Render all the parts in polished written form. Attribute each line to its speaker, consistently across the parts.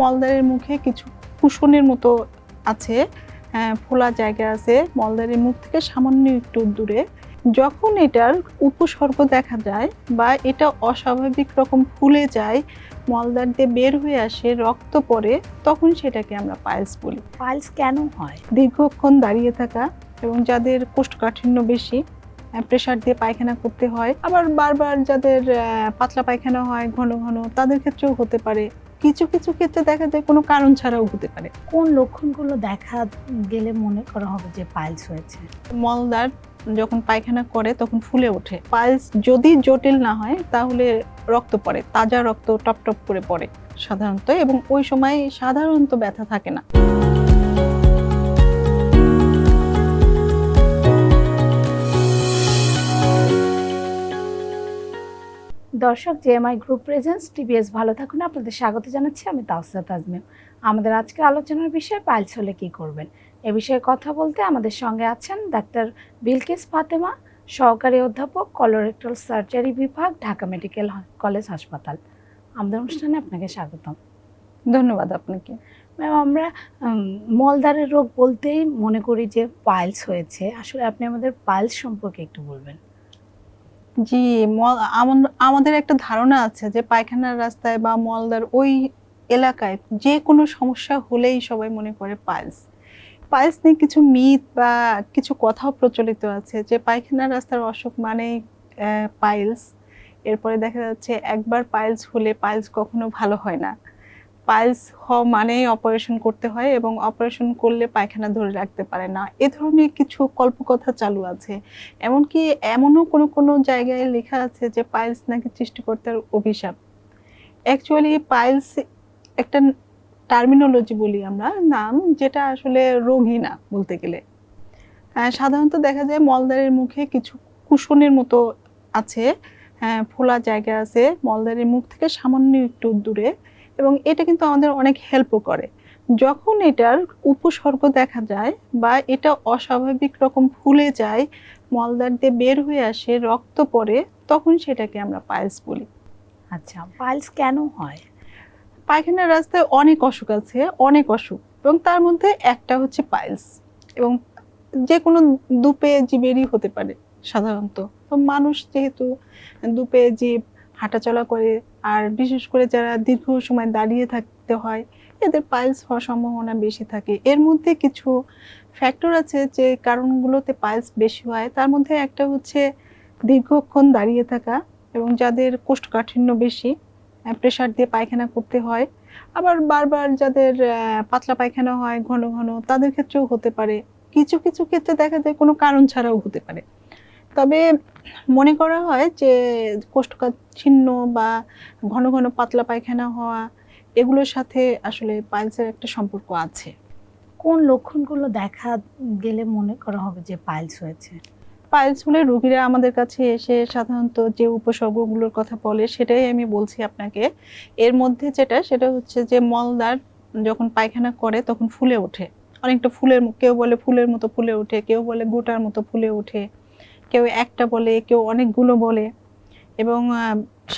Speaker 1: মলদ্বারের মুখে কিছু কুশনের মতো আছে, ফোলা জায়গা আছে মলদ্বারের মুখ থেকে সামান্য একটু দূরে। যখন এটার উপসর্গ দেখা যায় বা এটা অস্বাভাবিক রকম ফুলে যায়, মলদ্বার দিয়ে বের হয়ে আসে, রক্ত পড়ে, তখন সেটাকে আমরা পাইলস বলি।
Speaker 2: পাইলস কেন হয়?
Speaker 1: দীর্ঘক্ষণ দাঁড়িয়ে থাকা এবং যাদের কোষ্ঠকাঠিন্য বেশি, প্রেসার দিয়ে পায়খানা করতে হয়, আবার বারবার যাদের পাতলা পায়খানা হয় ঘন ঘন, তাদের ক্ষেত্রেও হতে পারে। কিছু কিছু ক্ষেত্রে দেখা যায় কোনো কারণ ছাড়াও হতে পারে।
Speaker 2: কোন লক্ষণগুলো দেখা গেলে মনে করা হবে যে পাইলস হয়েছে?
Speaker 1: মলদ্বার যখন পায়খানা করে তখন ফুলে ওঠে। পাইলস যদি জটিল না হয় তাহলে রক্ত পড়ে, তাজা রক্ত টপ টপ করে পড়ে সাধারণত, এবং ওই সময় সাধারণত ব্যথা থাকে না।
Speaker 2: দর্শক, জেএমআই গ্রুপ প্রেজেন্স টিবিএস ভালো থাকুন আপনাদের স্বাগত জানাচ্ছি। আমি তাওসিয়া তাজমিম। আমাদের আজকের আলোচনার বিষয় পাইলস হলে কি করবেন। এ বিষয়ে কথা বলতে আমাদের সঙ্গে আছেন ডাক্তার বিলকিস ফাতেমা, সহকারী অধ্যাপক, কলোরেক্টাল সার্জারি বিভাগ, ঢাকা মেডিকেল কলেজ হাসপাতাল। আমাদের অনুষ্ঠানে আপনাকে স্বাগতম।
Speaker 1: ধন্যবাদ আপনাকে।
Speaker 2: ম্যাম, আমরা মলদ্বারের রোগ বলতেই মনে করি যে পাইলস হয়েছে। আসলে আপনি আমাদের পাইলস সম্পর্কে একটু বলবেন।
Speaker 1: জি, আমাদের একটা ধারণা আছে যে পায়খানার রাস্তায় বা মলদ্বার ওই এলাকায় যে কোনো সমস্যা হলেই সবাই মনে করে পাইলস। পাইলস নিয়ে কিছু মিথ বা কিছু কথাও প্রচলিত আছে যে পায়খানার রাস্তার অসুখ মানেই পাইলস। এরপরে দেখা যাচ্ছে একবার পাইলস হলে পাইলস কখনো ভালো হয় না। পাইলস হওয়া মানেই অপারেশন করতে হয় এবং অপারেশন করলে পায়খানা ধরে রাখতে পারে না। এ ধরনের কিছু কল্পকথা চালু আছে। এমনকি এমনও কোনো কোনো জায়গায় লেখা আছে যে পাইলস নাকি সৃষ্টিকর্তার অভিশাপ। অ্যাকচুয়ালি পাইলস একটা টার্মিনোলজি বলি আমরা, নাম, যেটা আসলে রোগই না বলতে গেলে। সাধারণত দেখা যায় মলদ্বারের মুখে কিছু কুশনের মতো আছে, ফোলা জায়গা আছে মলদ্বারের মুখ থেকে সামান্য একটু দূরে, এবং এটা কিন্তু আমাদের অনেক হেল্পও করে। যখন এটার উপসর্গ দেখা যায় বা এটা অস্বাভাবিক রকম ফুলে যায়, মলদ্বার দিয়ে বের হয়ে আসে, রক্ত পড়ে, তখন সেটাকে আমরা পাইলস বলি।
Speaker 2: আচ্ছা, পাইলস কেন হয়?
Speaker 1: পায়খানার রাস্তায় অনেক অসুখ আছে, অনেক অসুখ, এবং তার মধ্যে একটা হচ্ছে পাইলস। এবং যে কোনো দুপে জীবেরই হতে পারে সাধারণত। তো মানুষ যেহেতু দুপে জীব, হাঁটাচলা করে, আর বিশেষ করে যারা দীর্ঘ সময় দাঁড়িয়ে থাকতে হয়, এদের পাইলস হওয়ার সম্ভাবনা বেশি থাকে। এর মধ্যে কিছু ফ্যাক্টর আছে যে কারণগুলোতে পাইলস বেশি হয়। তার মধ্যে একটা হচ্ছে দীর্ঘক্ষণ দাঁড়িয়ে থাকা এবং যাদের কোষ্ঠকাঠিন্য বেশি, প্রেসার দিয়ে পায়খানা করতে হয়, আবার বারবার যাদের পাতলা পায়খানা হয় ঘন ঘন, তাদের ক্ষেত্রেও হতে পারে। কিছু কিছু ক্ষেত্রে দেখা যায় কোনো কারণ ছাড়াও হতে পারে। তবে মনে করা হয় যে কোষ্ঠকাঠিন্য বা ঘন ঘন পাতলা পায়খানা হওয়া, এগুলোর সাথে আসলে পাইলসের একটা সম্পর্ক আছে।
Speaker 2: কোন লক্ষণগুলো দেখা গেলে মনে করা হবে যে পাইলস হয়েছে?
Speaker 1: পাইলস হলে রোগীরা আমাদের কাছে এসে সাধারণত যে উপসর্গগুলোর কথা বলে সেটাই আমি বলছি আপনাকে। এর মধ্যে যেটা, সেটা হচ্ছে যে মলদ্বার যখন পায়খানা করে তখন ফুলে ওঠে, অনেকটা ফুলের, কেউ বলে ফুলের মতো ফুলে ওঠে, কেউ বলে গোটার মতো ফুলে ওঠে, কেউ একটা বলে, কেউ অনেকগুলো বলে। এবং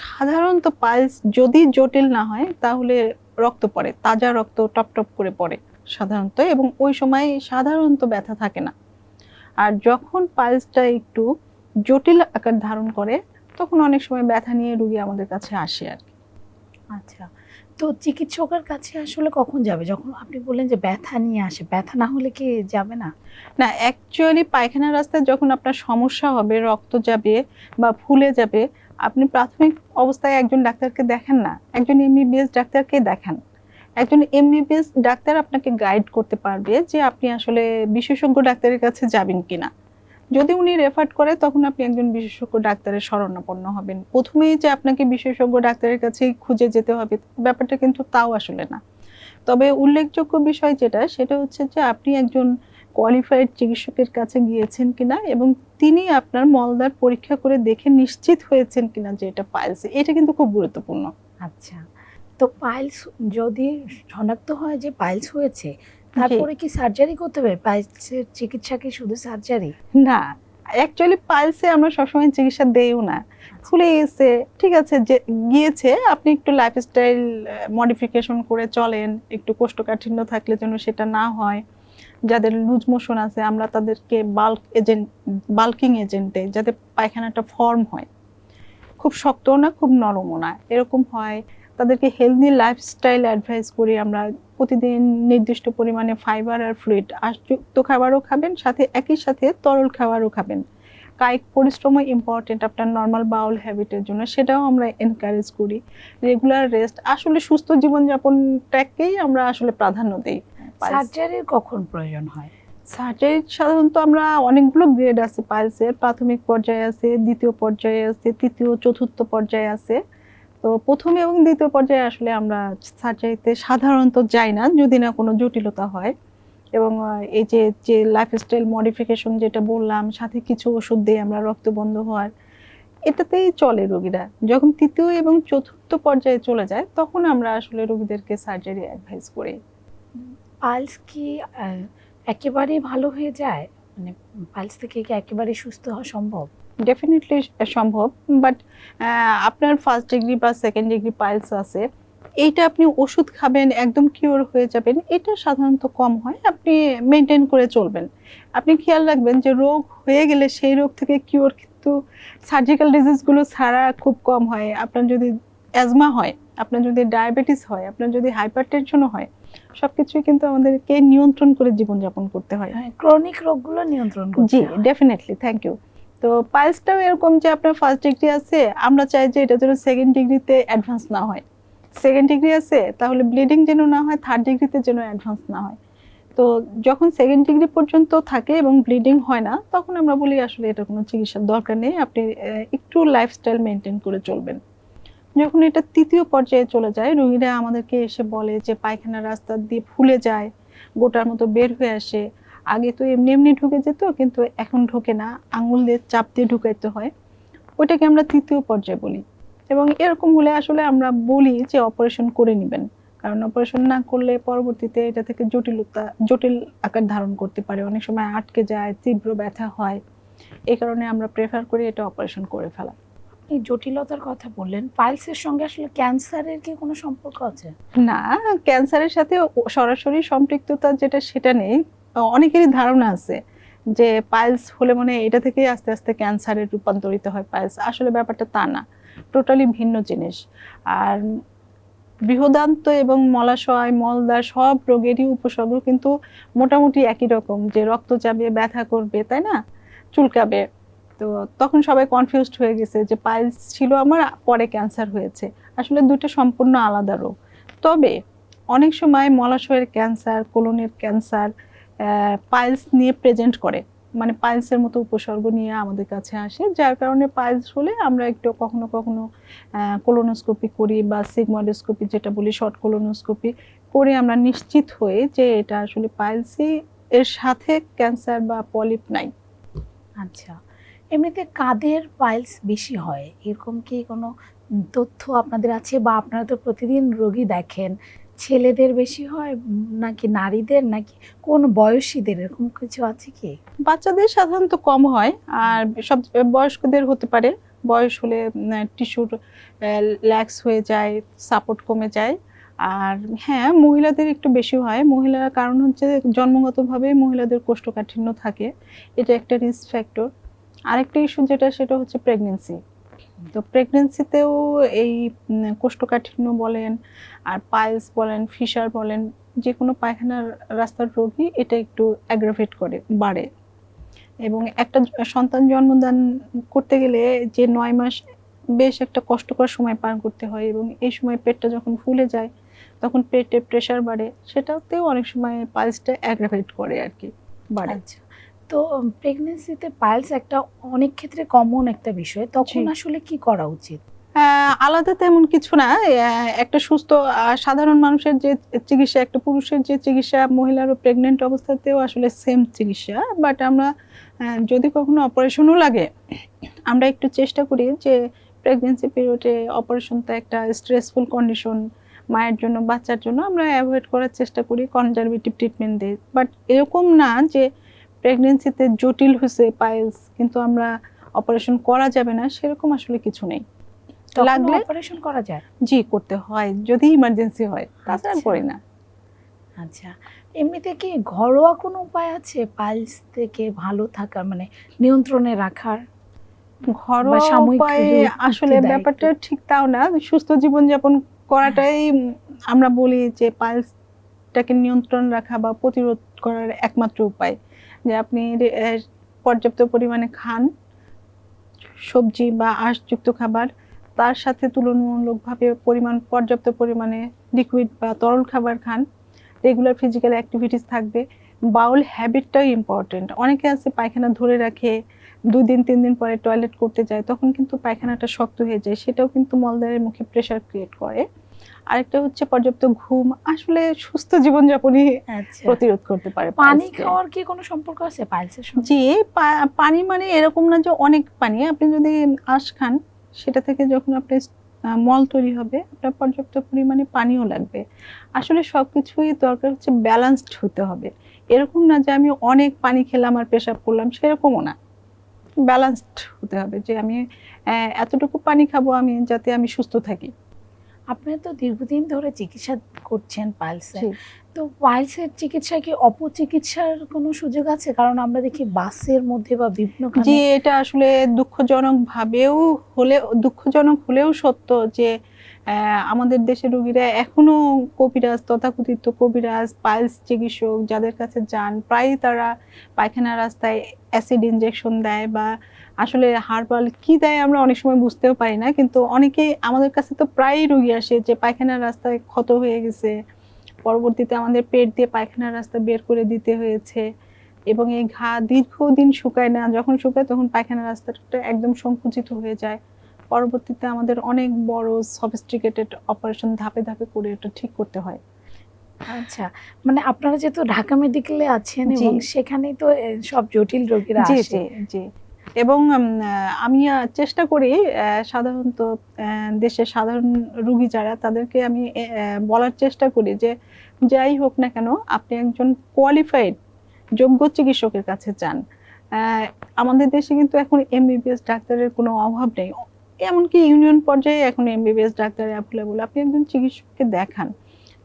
Speaker 1: সাধারণত পাইলস যদি জটিল না হয় তাহলে রক্ত পড়ে, তাজা রক্ত টপ টপ করে পড়ে সাধারণত, এবং ওই সময় সাধারণত ব্যথা থাকে না। আর যখন পাইলসটা একটু জটিল আকার ধারণ করে তখন অনেক সময় ব্যথা নিয়ে রোগী আমাদের কাছে আসে আর কি।
Speaker 2: আচ্ছা, তো চিকিৎসকের কাছে আসলে কখন যাবে? যখন আপনি বললেন যে ব্যথা নিয়ে আসে, ব্যথা না হলে কি যাবে না?
Speaker 1: না, অ্যাকচুয়ালি পায়খানার রাস্তায় যখন আপনার সমস্যা হবে, রক্ত যাবে বা ফুলে যাবে, আপনি প্রাথমিক অবস্থায় একজন ডাক্তারকে দেখান না, একজন এমবিবিএস ডাক্তারকে দেখান। একজন এমবিবিএস ডাক্তার আপনাকে গাইড করতে পারবে যে আপনি আসলে বিশেষজ্ঞ ডাক্তারের কাছে যাবেন কিনা। যদি উনি রেফার করে তখন আপনি একজন বিশেষজ্ঞ ডাক্তারের শরণাপন্ন হবেন। প্রথমেই যে আপনাকে বিশেষজ্ঞ ডাক্তারের কাছেই খুঁজে যেতে হবে ব্যাপারটা কিন্তু তাও আসলে না। তবে উল্লেখযোগ্য বিষয় যেটা, সেটা হচ্ছে যে আপনি একজন কোয়ালিফাইড চিকিৎসকের কাছে গিয়েছেন কিনা এবং তিনি আপনার মলদ্বার পরীক্ষা করে দেখে নিশ্চিত হয়েছেন কিনা যে এটা পাইলস। এটা কিন্তু খুব গুরুত্বপূর্ণ।
Speaker 2: আচ্ছা, তো পাইলস যদি শনাক্ত হয় যে পাইলস হয়েছে, তারপরে কি সার্জারি করতে হবে? পাইলসের চিকিৎসা কি শুধু সার্জারি?
Speaker 1: না, অ্যাকচুয়ালি পাইলসে আমরা সবসময় চিকিৎসা দেইও না। ফুলে গেছে, ঠিক আছে, যে গিয়েছে, আপনি একটু লাইফস্টাইল মডিফিকেশন করে চলেন, একটু কোষ্ঠকাঠিন্য থাকলে যেন সেটা না হয়। যাদের লুজ মোশন আছে আমরা তাদেরকে বাল্কিং এজেন্ট দেই, যাতে পায়খানাটা ফর্ম হয়, খুব শক্তও না খুব নরমও না, এরকম হয়। তাদেরকে হেলদি লাইফস্টাইল অ্যাডভাইস করি আমরা, প্রতিদিন নির্দিষ্ট পরিমাণে ফাইবার আর ফ্লুইড যুক্ত খাবারও খাবেন, সাথে একই সাথে তরল খাবারও খাবেন। কায়িক পরিশ্রমও ইম্পর্টেন্ট আপনার নর্মাল বাউল হ্যাবিটের জন্য, সেটাও আমরা এনকারেজ করি। রেগুলার রেস্ট, আসলে সুস্থ জীবনযাপনটাকেই আমরা আসলে প্রাধান্য দিই।
Speaker 2: সার্জারির কখন প্রয়োজন হয়?
Speaker 1: সার্জারি সাধারণত আমরা অনেকগুলো গ্রেড আছে পাইলসের, প্রাথমিক পর্যায়ে আছে, দ্বিতীয় পর্যায়ে আছে, তৃতীয় চতুর্থ পর্যায়ে আছে। তো প্রথম এবং দ্বিতীয় পর্যায়ে আসলে আমরা সার্জারিতে সাধারণত যাই না, যদি না কোনো জটিলতা হয়। এবং এই যে যে লাইফস্টাইল মডিফিকেশন যেটা বললাম, সাথে কিছু ওষুধ দিয়ে আমরা রক্ত বন্ধ হওয়ার, এটাতেই চলে রোগীরা। যখন তৃতীয় এবং চতুর্থ পর্যায়ে চলে যায় তখন আমরা আসলে রোগীদেরকে সার্জারি অ্যাডভাইস করি।
Speaker 2: পাইলস কি একেবারেই ভালো হয়ে যায়, মানে পাইলস থেকে কি একেবারে সুস্থ হওয়া সম্ভব?
Speaker 1: ডেফিনেটলি সম্ভব, বাট আপনার ফার্স্ট ডিগ্রি বা সেকেন্ড ডিগ্রি পাইলস আছে, এইটা আপনি ওষুধ খাবেন একদম কিওর হয়ে যাবেন, এটা সাধারণত কম হয়। আপনি মেনটেন করে চলবেন, আপনি খেয়াল রাখবেন যে রোগ হয়ে গেলে সেই রোগ থেকে কিওর কিন্তু সার্জিক্যাল ডিজিজগুলো ছাড়া খুব কম হয়। আপনার যদি অ্যাজমা হয়, আপনার যদি ডায়াবেটিস হয়, আপনার যদি হাইপারটেনশনও হয়, সবকিছুই কিন্তু আমাদেরকে নিয়ন্ত্রণ করে জীবনযাপন করতে হয়।
Speaker 2: ক্রনিক রোগগুলো নিয়ন্ত্রণ করতে
Speaker 1: জি,
Speaker 2: হয়।
Speaker 1: Definitely, thank you. তো পাইলসটাও এরকম যে আপনার ফার্স্ট ডিগ্রি আছে, আমরা চাই যে এটা যেন সেকেন্ড ডিগ্রিতে অ্যাডভান্স না হয়। সেকেন্ড ডিগ্রি আছে, তাহলে ব্লিডিং যেন না হয়, থার্ড ডিগ্রিতে যেন অ্যাডভান্স না হয়। তো যখন সেকেন্ড ডিগ্রি পর্যন্ত থাকে এবং ব্লিডিং হয় না, তখন আমরা বলি আসলে এটা কোনো চিকিৎসার দরকার নেই, আপনি একটু লাইফস্টাইল মেনটেন করে চলবেন। যখন এটা তৃতীয় পর্যায়ে চলে যায়, রোগীরা আমাদেরকে এসে বলে যে পায়খানার রাস্তা দিয়ে ফুলে যায়, গোটার মতো বের হয়ে আসে। আগে তো এমনি এমনি ঢুকে যেত, কিন্তু এখন ঢোকে না, আঙুল দিয়ে চাপ দিয়ে ঢুকাইতে হয়। ওইটাকে আমরা তৃতীয় পর্যায়ে বলি। এবং এরকম হলে আসলে আমরা বলি যে অপারেশন করে নেবেন, কারণ অপারেশন না করলে পরবর্তীতে এটা থেকে জটিল আকার ধারণ করতে পারে, অনেক সময় আটকে যায়, তীব্র ব্যথা হয়। এই কারণে আমরা প্রেফার করি এটা অপারেশন করে ফেলা।
Speaker 2: এই জটিলতার কথা বললেন, পাইলসের সঙ্গে আসলে ক্যান্সারের কি কোনো সম্পর্ক আছে?
Speaker 1: না, ক্যান্সারের সাথে সরাসরি সম্পৃক্ততা যেটা সেটা নেই। অনেকেরই ধারণা আছে যে পাইলস হলে মানে এটা থেকেই আস্তে আস্তে ক্যান্সারে রূপান্তরিত হয় পাইলস, আসলে ব্যাপারটা তা না, টোটালি ভিন্ন জিনিস। আর বৃহদান্ত এবং মলাশয় মলদ্বার সব রোগেরই উপসর্গ কিন্তু মোটামুটি একই রকম, যে রক্ত যাবে, ব্যথা করবে, তাই না, চুলকাবে। তো তখন সবাই কনফিউজড হয়ে গেছে যে পাইলস ছিল আমার, পরে ক্যান্সার হয়েছে। আসলে দুটো সম্পূর্ণ আলাদা রোগ। তবে অনেক সময় মলাশয়ের ক্যান্সার, কোলনের ক্যান্সার পাইলস নিয়ে প্রেজেন্ট করে, মানে পাইলসের মতো উপসর্গ নিয়ে আমাদের কাছে আসে, যার কারণে পাইলস হলে আমরা একটু কখনো কখনো কোলোনোস্কোপি করি বা সিগময়েডোস্কোপি যেটা বলি, শর্ট কোলোনোস্কোপি করে আমরা নিশ্চিত হই যে এটা আসলে পাইলসই, এর সাথে ক্যান্সার বা পলিপ নাই।
Speaker 2: আচ্ছা, এমনিতে কাদের পাইলস বেশি হয় এরকম কি কোনো তথ্য আপনাদের আছে, বা আপনারা তো প্রতিদিন রোগী দেখেন, ছেলেদের বেশি হয় নাকি নারীদের, নাকি কোন বয়সীদের, এরকম কিছু আছে কি?
Speaker 1: বাচ্চাদের সাধারণত কম হয়, আর সব বয়স্কদের হতে পারে। বয়স হলে টিস্যুর ল্যাক্স হয়ে যায়, সাপোর্ট কমে যায়। আর হ্যাঁ, মহিলাদের একটু বেশি হয়। মহিলার কারণ হচ্ছে জন্মগতভাবে মহিলাদের কোষ্ঠকাঠিন্য থাকে, এটা একটা রিস্ক ফ্যাক্টর। আরেকটা ইস্যু যেটা, সেটা হচ্ছে প্রেগনেন্সি। তো প্রেগনেন্সিতেও এই কোষ্ঠকাঠিন্য বলেন, আর পাইলস বলেন, ফিশার বলেন, যে কোনো পায়খানার রাস্তার রোগী এটা একটু অ্যাগ্রাভেট করে, বাড়ে। এবং একটা সন্তান জন্মদান করতে গেলে যে 9 মাস বেশ একটা কষ্টকর সময় পার করতে হয়, এবং এই সময় পেটটা যখন ফুলে যায় তখন পেটে প্রেশার বাড়ে, সেটাতেও অনেক সময় পাইলসটা অ্যাগ্রাভেট করে আর কি, বাড়ে।
Speaker 2: আচ্ছা, তো প্রেগনেন্সিতে পাইলস একটা অনেক ক্ষেত্রে কমন একটা বিষয়, তখন
Speaker 1: জি।
Speaker 2: আসলে কি করা উচিত?
Speaker 1: আলাদা তেমন কিছু না। একটা সুস্থ সাধারণ মানুষের যে চিকিৎসা, একটা পুরুষের যে চিকিৎসা, মহিলারও প্রেগনেন্ট অবস্থাতেও আসলে সেম চিকিৎসা। বাট আমরা যদি কখনো অপারেশনও লাগে, আমরা একটু চেষ্টা করি যে প্রেগনেন্সি পিরিয়ডে অপারেশনটা একটা স্ট্রেসফুল কন্ডিশন, মায়ের জন্য, বাচ্চার জন্য, আমরা অ্যাভয়েড করার চেষ্টা করি, কনজারভেটিভ ট্রিটমেন্ট দিই। বাট এরকম না যে প্রেগনেন্সিতে জটিল হয়েছে পাইলস কিন্তু আমরা অপারেশন করা যাবে না সেরকম আসলে কিছু নেই।
Speaker 2: লাগলে অপারেশন করা যায়?
Speaker 1: জি, করতে হয় যদি ইমার্জেন্সি হয়, তাছাড়া করি না।
Speaker 2: আচ্ছা, এমনিতে কি ঘরোয়া কোনো উপায় আছে পাইলস থেকে ভালো থাকার, মানে নিয়ন্ত্রণে রাখার?
Speaker 1: ঘরোয়া উপায়ে আসলে ব্যাপারটা ঠিক তাও না। সুস্থ জীবনযাপন করাটাই আমরা বলি যে পালসটাকে নিয়ন্ত্রণ রাখা বা প্রতিরোধ করার একমাত্র উপায়। যে আপনি পর্যাপ্ত পরিমাণে খান সবজি বা আঁশযুক্ত খাবার, তার সাথে তুলনামূলকভাবে পর্যাপ্ত পরিমাণে লিকুইড বা তরল খাবার খান, রেগুলার ফিজিক্যাল অ্যাক্টিভিটিস থাকবে। বাউল হ্যাবিটটাই ইম্পর্টেন্ট। অনেকে আছে পায়খানা ধরে রাখে, 2 দিন 3 দিন পরে টয়লেট করতে যায়, তখন কিন্তু পায়খানাটা শক্ত হয়ে যায়, সেটাও কিন্তু মলদ্বারের মুখে প্রেসার ক্রিয়েট করে। আরেকটা হচ্ছে পর্যাপ্ত ঘুম আসলে সুস্থ জীবনযাপনই প্রতিরোধ করতে পারে।
Speaker 2: পানি খাওয়ার কি কোনো সম্পর্ক আছে পাইলসের সঙ্গে?
Speaker 1: জি, পানি মানে এরকম না যে অনেক পানি, আপনি যদি আঁশ খান সেটা থেকে যখন আপনি মল তৈরি হবে আপনার পর্যাপ্ত পরিমাণে পানিও লাগবে। আসলে সবকিছুই দরকার হচ্ছে ব্যালেন্সড হতে হবে। এরকম না যে আমি অনেক পানি খেলাম আর পেশাব করলাম, সেরকমও না। ব্যালেন্সড হতে হবে যে আমি এতটুকু পানি খাবো আমি যাতে আমি সুস্থ থাকি।
Speaker 2: আপনি তো দীর্ঘদিন ধরে চিকিৎসা করছেন পাইলসের, তো পাইলসের চিকিৎসায় কি অপচিকিৎসার কোনো সুযোগ আছে? কারণ আমরা দেখি বাসের মধ্যে বা বিভিন্ন
Speaker 1: জি, এটা আসলে দুঃখজনক হলেও সত্য যে আমাদের দেশের রোগীরা এখনো কবিরাজ, তথাকথিত কবিরাজ, পাইলস চিকিৎসক যাদের কাছে যান, প্রায়ই তারা পায়খানার রাস্তায় অ্যাসিড ইনজেকশন দেয় বা আসলে হার্বাল কি দেয় আমরা অনেক সময় বুঝতেও পারি না। কিন্তু অনেকেই আমাদের কাছে তো প্রায়ই রোগী আসে যে পায়খানার রাস্তায় ক্ষত হয়ে গেছে, পরবর্তীতে আমাদের পেট দিয়ে পায়খানার রাস্তা বের করে দিতে হয়েছে এবং এই ঘা দীর্ঘদিন শুকায় না, যখন শুকায় তখন পায়খানার রাস্তাটা একদম সংকুচিত হয়ে যায়। পরবর্তীতে আমাদের অনেক বড় সফিস্টিকেটেড অপারেশন ধাপে ধাপে করে এটা ঠিক করতে হয়।
Speaker 2: আচ্ছা, মানে আপনারা যেহেতু ঢাকা মেডিকেলে আছেন এবং সেখানেই তো সব জটিল রোগীরা আসে।
Speaker 1: জি জি। এবং আমি চেষ্টা করি সাধারণত দেশের সাধারণ রোগী যারা তাদেরকে আমি বলার চেষ্টা করি যে যাই হোক না কেন আপনি একজন কোয়ালিফাইড যোগ্য চিকিৎসকের কাছে যান। আমাদের দেশে কিন্তু এখন এমবিবিএস ডাক্তারের কোনো অভাব নেই, এমনকি ইউনিয়ন পর্যায়ে এখন এমবিবিএস ডাক্তার অ্যাভেলেবল। আপনি একজন চিকিৎসককে দেখান,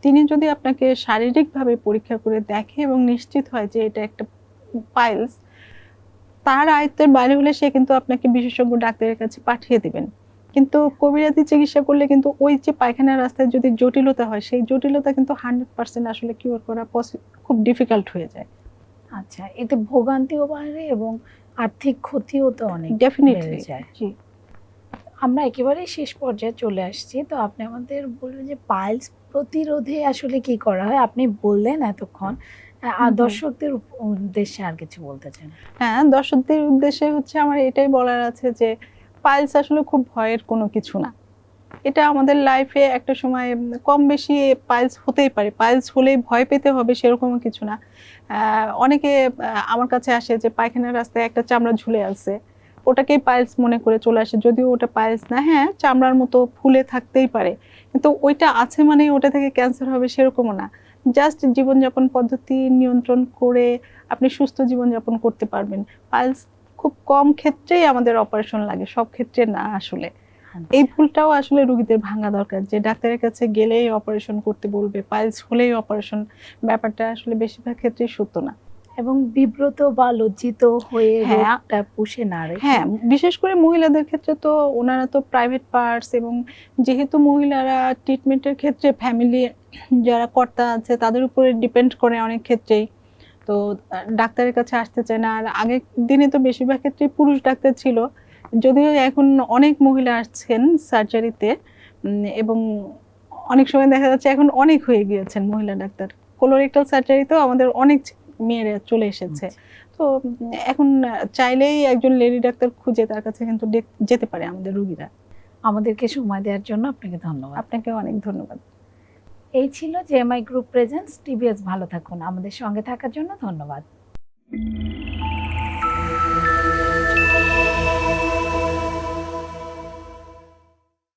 Speaker 1: তিনি যদি আপনাকে শারীরিকভাবে পরীক্ষা করে দেখে এবং নিশ্চিত হয় যে এটা একটা পাইলস, তার আয়ত্তের বাইরে হলে সে কিন্তু আপনাকে বিশেষজ্ঞ ডাক্তারের কাছে পাঠিয়ে দিবেন। কিন্তু কবিরাজি চিকিৎসা করলে কিন্তু ওই যে পায়খানার রাস্তায় যদি জটিলতা হয়, সেই জটিলতা কিন্তু 100% আসলে কিওর করা খুব ডিফিকাল্ট হয়ে যায়।
Speaker 2: আচ্ছা, এতে ভোগান্তিও বাড়ে এবং আর্থিক ক্ষতিও তো অনেক
Speaker 1: ডেফিনেটলি
Speaker 2: যায়।
Speaker 1: জি।
Speaker 2: আমরা একেবারে শেষ পর্যায়ে চলে আসছি, তো আপনি আমাদের বলবেন যে পাইলস প্রতিরোধে আসলে কি করা হয়? আপনি বললেন এতক্ষণ, আর দর্শকদের উদ্দেশ্যে আর কিছু বলতে চান?
Speaker 1: হ্যাঁ, দর্শকদের উদ্দেশ্যে হচ্ছে আমার এটাই বলার আছে যে পাইলস আসলে খুব ভয়ের কোনো কিছু না। এটা আমাদের লাইফে একটা সময় কম বেশি পাইলস হতেই পারে, পাইলস হলেই ভয় পেতে হবে সেরকমও কিছু না। অনেকে আমার কাছে আসে যে পায়খানার রাস্তায় একটা চামড়া ঝুলে আছে, ওটাকেই পাইলস মনে করে চলে আসে, যদিও ওটা পাইলস না। হ্যাঁ, চামড়ার মতো ফুলে থাকতেই পারে, কিন্তু ওইটা আছে মানে ওটা থেকে ক্যান্সার হবে সেরকমও না। জাস্ট জীবনযাপন পদ্ধতি নিয়ন্ত্রণ করে আপনি সুস্থ জীবনযাপন করতে পারবেন। পাইলস খুব কম ক্ষেত্রেই আমাদের অপারেশন লাগে, সব ক্ষেত্রে না আসলে। এই ভুলটাও আসলে রোগীদের ভাঙা দরকার যে ডাক্তারের কাছে গেলেই অপারেশন করতে বলবে, পাইলস হলেই অপারেশন, ব্যাপারটা আসলে বেশিরভাগ ক্ষেত্রেই সত্য না।
Speaker 2: এবং বিব্রত বা লজ্জিত হয়ে রোগটা পুষে না রেখে,
Speaker 1: হ্যাঁ, বিশেষ করে মহিলাদের ক্ষেত্রে তো ওনারা তো প্রাইভেট পার্টস, এবং যেহেতু মহিলারা ট্রিটমেন্টের ক্ষেত্রে ফ্যামিলি যারা কর্তা আছে তাদের উপরে ডিপেন্ড করে অনেক ক্ষেত্রেই, তো ডাক্তারের কাছে আসতে চায় না। আর আগের দিনে তো বেশিরভাগ ক্ষেত্রে পুরুষ ডাক্তার ছিল, যদিও এখন অনেক মহিলা আসছেন সার্জারিতে, এবং অনেক সময় দেখা যাচ্ছে এখন অনেক হয়ে গিয়েছেন মহিলা ডাক্তার। কোলোরেক্টাল সার্জারিতেও আমাদের অনেক মেয়েরা চলে এসেছে। তো এখন চাইলেই একজন লেডি ডাক্তার খুঁজে তার কাছে কিন্তু যেতে পারে আমাদের রোগীরা।
Speaker 2: আমাদেরকে সময় দেওয়ার জন্য আপনাকে ধন্যবাদ।
Speaker 1: আপনাকে অনেক ধন্যবাদ।
Speaker 2: এই ছিল জেএমআই গ্রুপ প্রেজেন্স টিবিএস ভালো থাকুন। আমাদের সঙ্গে থাকার জন্য ধন্যবাদ।